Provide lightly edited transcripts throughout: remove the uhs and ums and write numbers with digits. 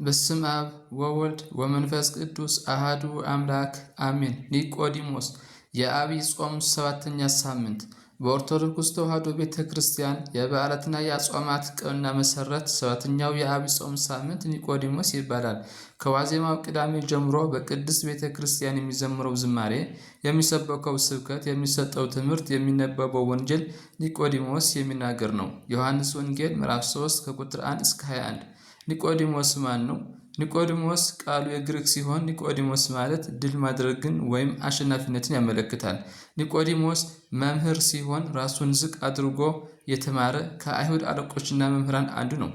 በስመ አብ ወወልድ ወመንፈስ ቅዱስ አሃዱ አምላክ አሜን። ኒቆዲሞስ የዐቢይ ጾም ሰባተኛ ሳምንት በኦርቶዶክስ ተዋሕዶ ቤተ ክርስቲያን የበዓላትና የአጽዋማት ቀንና መሠረት ሰባተኛው የዐቢይ ጾም ሳምንት ኒቆዲሞስ ይባላል። ከዋዜማው ቅዳሜ ጀምሮ በቅድስት ቤተ ክርስቲያን የሚዘምረው ዝማሬ፣ የሚሰበከው ስብከት፣ የሚሰጠው ትምህርት፣ የሚነበበው ወንጌል ኒቆዲሞስ የሚናገር ነው። ዮሐንስ ወንጌል ምዕራፍ 3 ከቁጥር 1 እስከ 21። ኒቆዲሞስ ማን ነው? ኒቆዲሞስ ቃሉ የግሪክ ሲሆን ኒቆዲሞስ ማለት ድል ማድረግን ወይም አሸናፊነትን ያመለክታል። ኒቆዲሞስ መምህር ሲሆን ራሱን ዝቅ አድርጎ የተማረ ከአይሁድ አለቆችና መምህራን አንዱ ነው።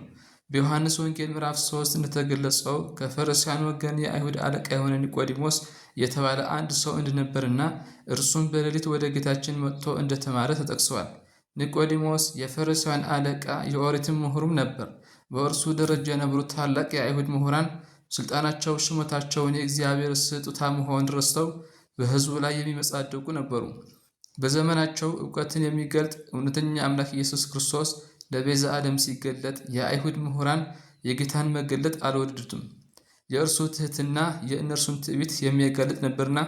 በዮሐንስ ወንጌል ምዕራፍ 3 እንደተገለጸው ከፈሪሳውያን ወገን የአይሁድ አለቃ የሆነ ኒቆዲሞስ የተባለ አንድ ሰው እንደነበርና እርሱም በሌሊት ወደ ጌታችን መጥቶ እንደተማረ ተጠቅሰዋል። ኒቆዲሞስ የፈሪሳውያን አለቃ የኦሪትም ምሁሩም ነበር። በእርሱ ደረጃ የነበሩ ታላቅ የአይሁድ ምሁራን ስልጣናቸው ሹመታቸውን የእግዚአብሔር ስጦታ መሆን ረስተው በሕዝቡ ላይ የሚመጻደቁ ነበሩ። በዘመናቸው እውቀትን የሚገልጥ እውነተኛ አምላክ ኢየሱስ ክርስቶስ ለቤዛ ዓለም ሲገለጥ የአይሁድ ምሁራን የጌታን መገለጥ አልወደዱትም። የእርሱ ትሕትና የእነርሱን ትዕቢት የሚያጋልጥ ነበርና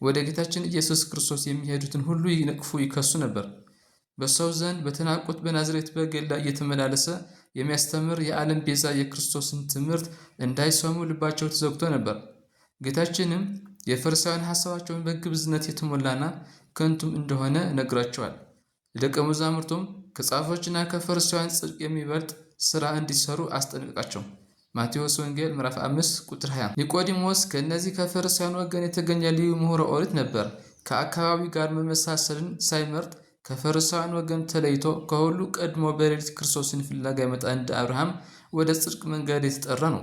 ወደ ጌታችን ኢየሱስ ክርስቶስ የሚሄዱትን ሁሉ ይነቅፉ ይከሱ ነበር። በሰው ዘንድ በተናቁት በናዝሬት በገሊላ እየተመላለሰ የሚያስተምር የዓለም ቤዛ የክርስቶስን ትምህርት እንዳይሰሙ ልባቸው ተዘግቶ ነበር። ጌታችንም የፈሪሳውያን ሐሳባቸውን በግብዝነት የተሞላና ከንቱም እንደሆነ ነግራቸዋል። ለደቀ መዛሙርቱም ከጻፎችና ከፈሪሳውያን ጽድቅ የሚበልጥ ሥራ እንዲሰሩ አስጠነቀቃቸው። ማቴዎስ ወንጌል ምዕራፍ 5 ቁጥር 20። ኒቆዲሞስ ከእነዚህ ከፈሪሳውያን ወገን የተገኘ ልዩ ምሁረ ኦሪት ነበር። ከአካባቢው ጋር መመሳሰልን ሳይመርጥ ከፈሪሳውያን ወገን ተለይቶ ከሁሉ ቀድሞ በሌሊት ክርስቶስን ፍለጋ የመጣ እንደ አብርሃም ወደ ጽድቅ መንገድ የተጠራ ነው።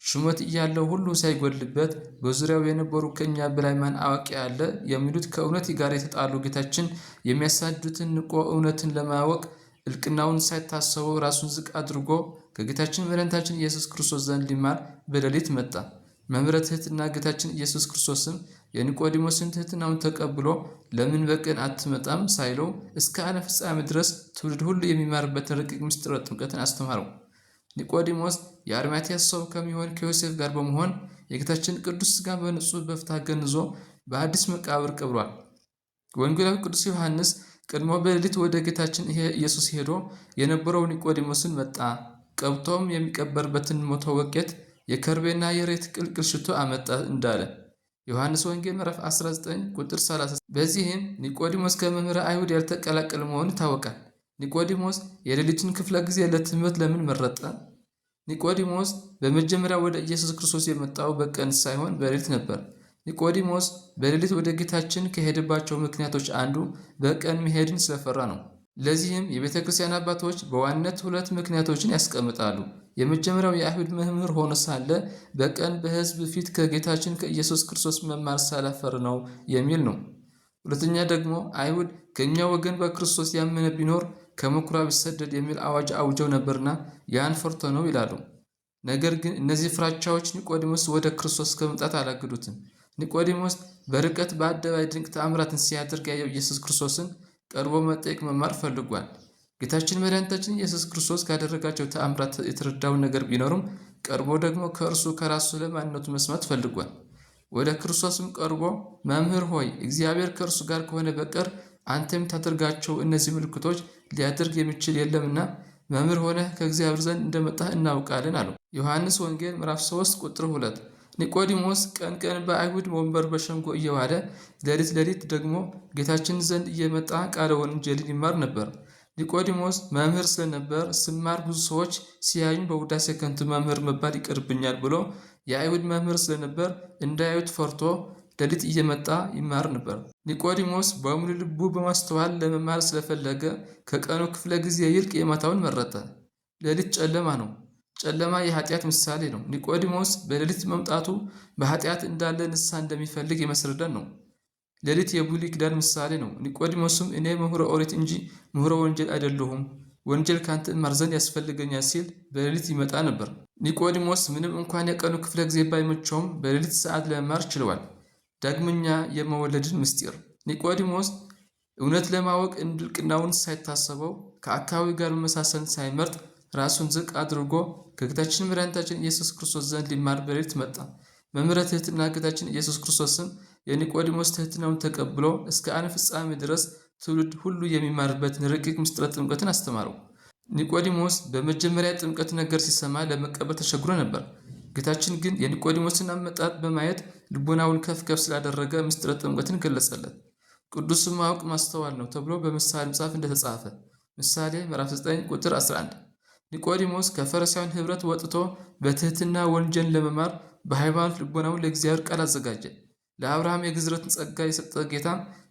ሹመት እያለው ሁሉ ሳይጎድልበት በዙሪያው የነበሩ ከእኛ በላይ ማን አዋቂ አለ የሚሉት ከእውነት ጋር የተጣሉ ጌታችን የሚያሳድዱትን ንቆ እውነትን ለማወቅ እልቅናውን ሳይታሰበው ራሱን ዝቅ አድርጎ ከጌታችን መድኃኒታችን ኢየሱስ ክርስቶስ ዘንድ ሊማር በሌሊት መጣ። መምህረ ትሕትና ጌታችን ኢየሱስ ክርስቶስም የኒቆዲሞስን ትሕትናውን ተቀብሎ ለምን በቀን አትመጣም ሳይለው እስከ ዓለም ፍጻሜ ድረስ ትውልድ ሁሉ የሚማርበትን ረቂቅ ምስጢረ ጥምቀትን አስተማረው። ኒቆዲሞስ የአርማትያስ ሰው ከሚሆን ከዮሴፍ ጋር በመሆን የጌታችን ቅዱስ ሥጋ በንጹሕ በፍታ ገንዞ በአዲስ መቃብር ቀብሯል። ወንጌላዊ ቅዱስ ዮሐንስ ቀድሞ በሌሊት ወደ ጌታችን ኢየሱስ ሄዶ የነበረው ኒቆዲሞስን መጣ፣ ቀብቶም የሚቀበርበትን ሞቶ ወቄት የከርቤና የሬት ቅልቅል ሽቶ አመጣ እንዳለ ዮሐንስ ወንጌል ምዕራፍ 19 ቁጥር 30። በዚህም ኒቆዲሞስ ከመምህረ አይሁድ ያልተቀላቀለ መሆኑ ይታወቃል። ኒቆዲሞስ የሌሊቱን ክፍለ ጊዜ ለትምህርት ለምን መረጠ? ኒቆዲሞስ በመጀመሪያ ወደ ኢየሱስ ክርስቶስ የመጣው በቀን ሳይሆን በሌሊት ነበር። ኒቆዲሞስ በሌሊት ወደ ጌታችን ከሄደባቸው ምክንያቶች አንዱ በቀን መሄድን ስለፈራ ነው። ለዚህም የቤተ ክርስቲያን አባቶች በዋናነት ሁለት ምክንያቶችን ያስቀምጣሉ። የመጀመሪያው የአይሁድ መምህር ሆኖ ሳለ በቀን በሕዝብ ፊት ከጌታችን ከኢየሱስ ክርስቶስ መማር ሳላፈር ነው የሚል ነው። ሁለተኛ ደግሞ አይሁድ ከእኛ ወገን በክርስቶስ ያመነ ቢኖር ከምኵራብ ይሰደድ የሚል አዋጅ አውጀው ነበርና ያን ፈርቶ ነው ይላሉ። ነገር ግን እነዚህ ፍራቻዎች ኒቆዲሞስ ወደ ክርስቶስ ከመምጣት አላገዱትም። ኒቆዲሞስ በርቀት በአደባባይ ድንቅ ተአምራትን ሲያደርግ ያየው ኢየሱስ ክርስቶስን ቀርቦ መጠየቅ መማር ፈልጓል። ጌታችን መድኃኒታችን ኢየሱስ ክርስቶስ ካደረጋቸው ተአምራት የተረዳውን ነገር ቢኖርም ቀርቦ ደግሞ ከእርሱ ከራሱ ለማንነቱ መስማት ፈልጓል። ወደ ክርስቶስም ቀርቦ መምህር ሆይ እግዚአብሔር ከእርሱ ጋር ከሆነ በቀር አንተ የምታደርጋቸው እነዚህ ምልክቶች ሊያደርግ የሚችል የለምና መምህር ሆነህ ከእግዚአብሔር ዘንድ እንደመጣህ እናውቃለን አለው። ዮሐንስ ወንጌል ምዕራፍ 3 ቁጥር 2። ኒቆዲሞስ ቀን ቀን በአይሁድ ወንበር በሸንጎ እየዋለ ሌሊት ሌሊት ደግሞ ጌታችን ዘንድ እየመጣ ቃለ ወንጌልን ይማር ነበር። ኒቆዲሞስ መምህር ስለነበር ስማር ብዙ ሰዎች ሲያዩኝ በውዳሴ ከንቱ መምህር መባል ይቀርብኛል ብሎ የአይሁድ መምህር ስለነበር እንዳያዩት ፈርቶ ሌሊት እየመጣ ይማር ነበር። ኒቆዲሞስ በሙሉ ልቡ በማስተዋል ለመማር ስለፈለገ ከቀኑ ክፍለ ጊዜ ይልቅ የማታውን መረጠ። ሌሊት ጨለማ ነው። ጨለማ የኃጢአት ምሳሌ ነው። ኒቆዲሞስ በሌሊት መምጣቱ በኃጢአት እንዳለ ንስሐ እንደሚፈልግ የመስረዳን ነው። ሌሊት የብሉይ ኪዳን ምሳሌ ነው። ኒቆዲሞስም እኔ ምሁረ ኦሪት እንጂ ምሁረ ወንጌል አይደለሁም፣ ወንጌል ካንተ እማር ዘንድ ያስፈልገኛል ሲል በሌሊት ይመጣ ነበር። ኒቆዲሞስ ምንም እንኳን የቀኑ ክፍለ ጊዜ ባይመቸውም በሌሊት ሰዓት ለመማር ችለዋል። ዳግመኛ የመወለድን ምስጢር ኒቆዲሞስ እውነት ለማወቅ እልቅናውን ሳይታሰበው ከአካባቢ ጋር መመሳሰልን ሳይመርጥ ራሱን ዝቅ አድርጎ ከጌታችን መድኃኒታችን ኢየሱስ ክርስቶስ ዘንድ ሊማር በሌሊት መጣ። መምህረ ትሕትና ጌታችን ኢየሱስ ክርስቶስም የኒቆዲሞስ ትሕትናውን ተቀብሎ እስከ ዓለም ፍጻሜ ድረስ ትውልድ ሁሉ የሚማርበትን ረቂቅ ምስጢረ ጥምቀትን አስተማረው። ኒቆዲሞስ በመጀመሪያ ጥምቀት ነገር ሲሰማ ለመቀበል ተቸግሮ ነበር። ጌታችን ግን የኒቆዲሞስን አመጣጥ በማየት ልቦናውን ከፍ ከፍ ስላደረገ ምስጢረ ጥምቀትን ገለጸለት። ቅዱስን ማወቅ ማስተዋል ነው ተብሎ በምሳሌ መጽሐፍ እንደተጻፈ ምሳሌ ምዕራፍ 9 ቁጥር 11። ኒቆዲሞስ ከፈሪሳውያን ኅብረት ወጥቶ በትሕትና ወንጌልን ለመማር በሃይማኖት ልቦናውን ለእግዚአብሔር ቃል አዘጋጀ። ለአብርሃም የግዝረትን ጸጋ የሰጠ ጌታ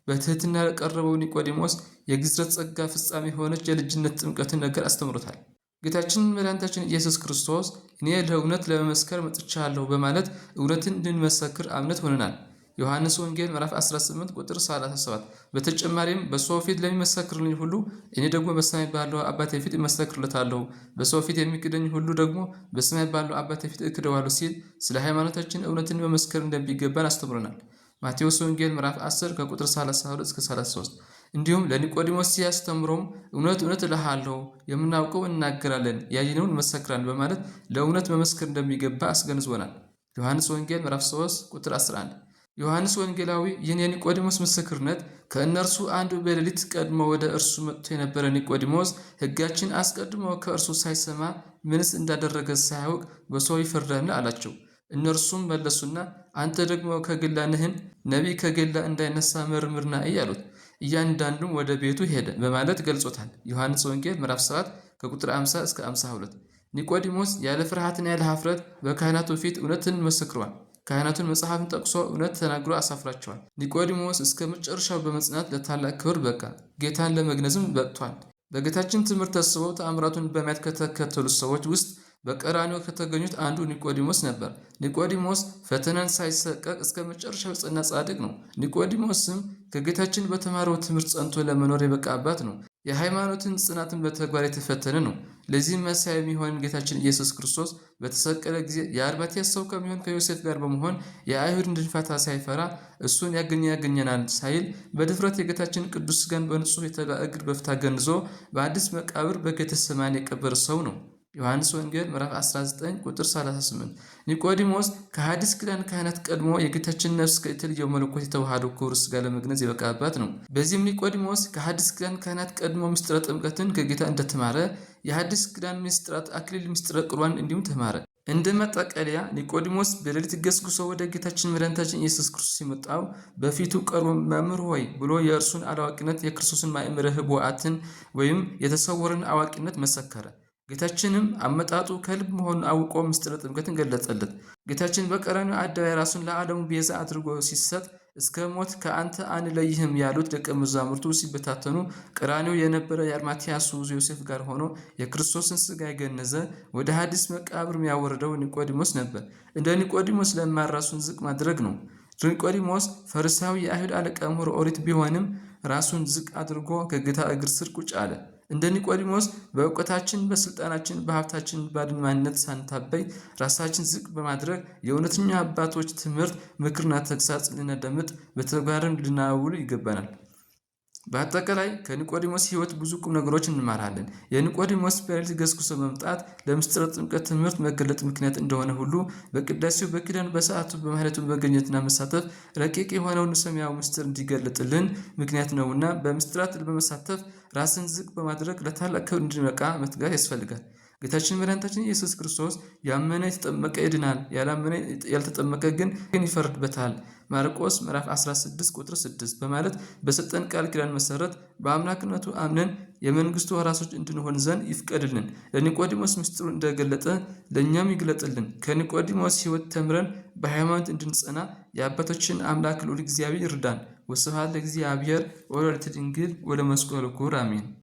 በትሕትና ለቀረበው ኒቆዲሞስ የግዝረት ጸጋ ፍጻሜ የሆነች የልጅነት ጥምቀትን ነገር አስተምሮታል። ጌታችን መድኃኒታችን ኢየሱስ ክርስቶስ እኔ ለእውነት ለመመስከር መጥቻለሁ በማለት እውነትን እንድንመሰክር አብነት ሆነናል። ዮሐንስ ወንጌል ምዕራፍ 18 ቁጥር 37። በተጨማሪም በሰው ፊት ለሚመሰክርልኝ ሁሉ እኔ ደግሞ በሰማይ ባለው አባቴ ፊት እመሰክርለታለሁ፣ በሰው ፊት የሚክደኝ ሁሉ ደግሞ በሰማይ ባለው አባቴ ፊት እክደዋለሁ ሲል ስለ ሃይማኖታችን እውነትን መመስከር እንደሚገባን አስተምሮናል። ማቴዎስ ወንጌል ምዕራፍ 10 ከቁጥር 32 እስከ 33። እንዲሁም ለኒቆዲሞስ ሲያስተምረውም እውነት እውነት እልሃለሁ የምናውቀው እናገራለን፣ ያየነውን እንመሰክራለን በማለት ለእውነት መመስከር እንደሚገባ አስገንዝቦናል። ዮሐንስ ወንጌል ምዕራፍ 3 ቁጥር 11። ዮሐንስ ወንጌላዊ ይህን የኒቆዲሞስ ምስክርነት ከእነርሱ አንዱ በሌሊት ቀድሞ ወደ እርሱ መጥቶ የነበረ ኒቆዲሞስ ሕጋችን አስቀድሞ ከእርሱ ሳይሰማ ምንስ እንዳደረገ ሳያውቅ በሰው ይፈርዳልን? አላቸው። እነርሱም መለሱና አንተ ደግሞ ከገላ ነህን? ነቢይ ከገላ እንዳይነሳ መርምርና እይ አሉት። እያንዳንዱም ወደ ቤቱ ሄደ በማለት ገልጾታል። ዮሐንስ ወንጌል ምዕራፍ 7 ከቁጥር 50 እስከ 52። ኒቆዲሞስ ያለ ፍርሃትና ያለ ኀፍረት በካህናቱ ፊት እውነትን መስክሯል። ካህናቱን መጽሐፍን ጠቅሶ እውነት ተናግሮ አሳፍራቸዋል። ኒቆዲሞስ እስከ መጨረሻው በመጽናት ለታላቅ ክብር በቃ፣ ጌታን ለመግነዝም በቅቷል። በጌታችን ትምህርት ተስበው ተአምራቱን በማየት ከተከተሉት ሰዎች ውስጥ በቀራንዮ ከተገኙት አንዱ ኒቆዲሞስ ነበር። ኒቆዲሞስ ፈተናን ሳይሰቀቅ እስከ መጨረሻው የጸና ጻድቅ ነው። ኒቆዲሞስም ከጌታችን በተማረው ትምህርት ጸንቶ ለመኖር የበቃ አባት ነው። የሃይማኖትን ጽናትን በተግባር የተፈተነ ነው። ለዚህም መሳያ የሚሆን ጌታችን ኢየሱስ ክርስቶስ በተሰቀለ ጊዜ የአርማትያስ ሰው ከሚሆን ከዮሴፍ ጋር በመሆን የአይሁድን ድንፋታ ሳይፈራ እሱን ያገኘናል ሳይል በድፍረት የጌታችን ቅዱስ ሥጋን በንጹሕ የተልባ እግር በፍታ ገንዞ በአዲስ መቃብር በጌቴሴማኒ የቀበረ ሰው ነው። ዮሐንስ ወንጌል ምዕራፍ 19 ቁጥር 38። ኒቆዲሞስ ከሐዲስ ኪዳን ካህናት ቀድሞ የጌታችን ነፍስ ከእተልየው መለኮት የተዋሃደው ክቡር ሥጋ ለመግነዝ የበቃ አባት ነው። በዚህም ኒቆዲሞስ ከሐዲስ ኪዳን ካህናት ቀድሞ ምስጢረ ጥምቀትን ከጌታ እንደተማረ የሐዲስ ኪዳን ምስጢራት አክሊል ምስጢረ ቁርባን እንዲሁም ተማረ። እንደ መጠቀለያ ኒቆዲሞስ በሌሊት ገስግሶ ወደ ጌታችን መድኃኒታችን ኢየሱስ ክርስቶስ የመጣው በፊቱ ቀርቦ መምህር ሆይ ብሎ የእርሱን አላዋቂነት የክርስቶስን ማእምረ ኅቡዓትን ወይም የተሰወረን አዋቂነት መሰከረ። ጌታችንም አመጣጡ ከልብ መሆኑን አውቆ ምስጢረ ጥምቀትን ገለጸለት። ጌታችን በቀራንዮ አደባባይ ራሱን ለዓለሙ ቤዛ አድርጎ ሲሰጥ እስከ ሞት ከአንተ አንለይህም ያሉት ደቀ መዛሙርቱ ሲበታተኑ ቀራንዮ የነበረ የአርማትያሱ ዮሴፍ ጋር ሆኖ የክርስቶስን ሥጋ የገነዘ ወደ ሐዲስ መቃብር ያወረደው ኒቆዲሞስ ነበር። እንደ ኒቆዲሞስ ለማር ራሱን ዝቅ ማድረግ ነው። ኒቆዲሞስ ፈሪሳዊ የአይሁድ አለቃ ምሁረ ኦሪት ቢሆንም ራሱን ዝቅ አድርጎ ከጌታ እግር ስር ቁጭ አለ። እንደ ኒቆዲሞስ በእውቀታችን፣ በስልጣናችን፣ በሀብታችን ባለን ማንነት ሳንታበይ ራሳችን ዝቅ በማድረግ የእውነተኛ አባቶች ትምህርት፣ ምክርና ተግሳጽ ልናዳምጥ በተግባርም ልናውል ይገባናል። በአጠቃላይ ከኒቆዲሞስ ሕይወት ብዙ ቁም ነገሮች እንማራለን። የኒቆዲሞስ በሌሊት ገስግሶ መምጣት ለምስጢረ ጥምቀት ትምህርት መገለጥ ምክንያት እንደሆነ ሁሉ በቅዳሴው፣ በኪዳኑ፣ በሰዓቱ፣ በማህሌቱ መገኘትና መሳተፍ ረቂቅ የሆነውን ሰማያዊ ምስጢር እንዲገለጥልን ምክንያት ነውና በምስጢራት በመሳተፍ ራስን ዝቅ በማድረግ ለታላቅ ክብር እንድንበቃ መትጋት ያስፈልጋል። ጌታችን መድኃኒታችን ኢየሱስ ክርስቶስ ያመነ የተጠመቀ ይድናል፣ ያላመነ ያልተጠመቀ ግን ይፈርድበታል ማርቆስ ምዕራፍ 16 ቁጥር 6 በማለት በሰጠን ቃል ኪዳን መሰረት በአምላክነቱ አምነን የመንግስቱ ወራሾች እንድንሆን ዘንድ ይፍቀድልን። ለኒቆዲሞስ ምስጢሩ እንደገለጠ ለእኛም ይግለጥልን። ከኒቆዲሞስ ሕይወት ተምረን በሃይማኖት እንድንጸና የአባቶችን አምላክ ልዑል እግዚአብሔር ይርዳን። ወስብሐት ለእግዚአብሔር ወለወላዲቱ ድንግል ወለመስቀሉ ክቡር አሜን።